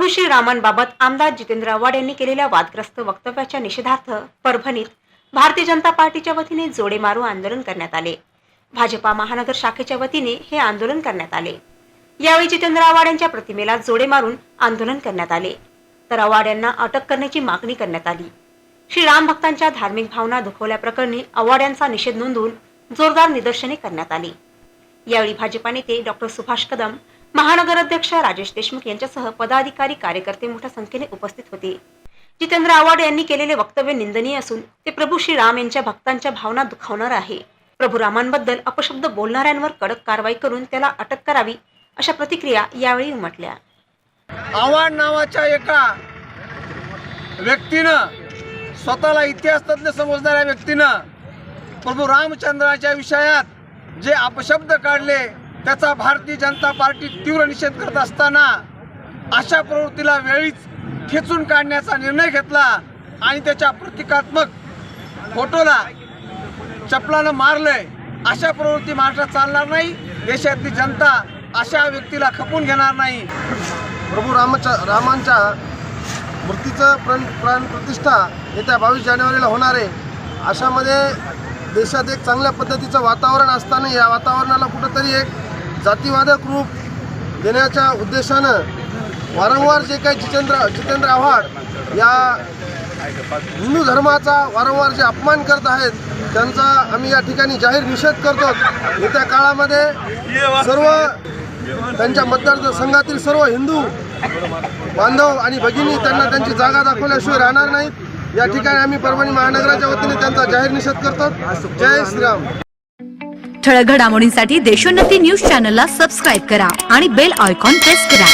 श्रीरामांबाबत आमदार जितेंद्र आव्हाड यांनी केलेल्या वादग्रस्त वक्तव्याच्या निषेधार्थ परभणीत भारतीय जनता पार्टीच्या वतीने जोडे मारू आंदोलन करण्यात आले। भाजपा महानगर शाखेच्या वतीने हे आंदोलन करण्यात आले। यावेळी जितेंद्र आव्हाड यांच्या प्रतिमेला जोडे मारून आंदोलन करण्यात आले, तर आव्हाड यांना अटक करण्याची मागणी करण्यात आली। श्रीराम भक्तांच्या धार्मिक भावना दुखवल्याप्रकरणी आव्हाड यांचा निषेध नोंदवून जोरदार निदर्शने करण्यात आली। यावेळी भाजपा नेते डॉक्टर सुभाष कदम, महानगर अध्यक्ष राजेश देशमुख यांच्यासह पदाधिकारी कार्यकर्ते मोठ्या संख्येने उपस्थित होते। जितेंद्र आव्हाड यांनी केलेले वक्तव्य निंदनीय असून ते प्रभू श्रीराम यांच्या भक्तांच्या भावना दुखावणार आहे। प्रभू रामांबद्दल अपशब्द बोलणाऱ्यांवर कडक कारवाई करून त्याला अटक करावी, अशा प्रतिक्रिया यावेळी उमटल्या। आव्हाड नावाच्या एका व्यक्तीनं, स्वतःला इतिहास तज्ञ समजणाऱ्या व्यक्तीनं प्रभू रामचंद्राच्या विषयात जे अपशब्द काढले त्याचा भारतीय जनता पार्टी तीव्र निषेध करत असताना अशा प्रवृत्तीला वेळीच खेचून काढण्याचा निर्णय घेतला आणि त्याच्या प्रतिकात्मक फोटोला चपलानं मारलंय। अशा प्रवृत्ती महाराष्ट्रात चालणार नाही। देशातली जनता अशा व्यक्तीला खपून घेणार नाही। प्रभू रामांच्या मूर्तीचं प्राण प्रतिष्ठा येत्या 22 जानेवारीला होणार आहे। अशामध्ये देशात एक चांगल्या पद्धतीचं वातावरण असताना या वातावरणाला कुठंतरी एक जातीवादक रूप देण्याच्या उद्देशानं वारंवार जे काही जितेंद्र आव्हाड या हिंदू धर्माचा वारंवार जे अपमान करत आहेत त्यांचा आम्ही या ठिकाणी जाहीर निषेध करतो। येत्या काळामध्ये सर्व त्यांच्या मतदारसंघातील सर्व हिंदू बांधव आणि भगिनी त्यांना त्यांची जागा दाखवल्याशिवाय राहणार नाहीत। या ठिकाणी आम्ही परभणी महानगराच्या वतीने त्यांचा जाहीर निषेध करतो। जय श्रीराम। ठळक घडामोडींसाठी देशोन्नती न्यूज चॅनलला सबस्क्राईब करा आणि बेल आयकॉन प्रेस करा।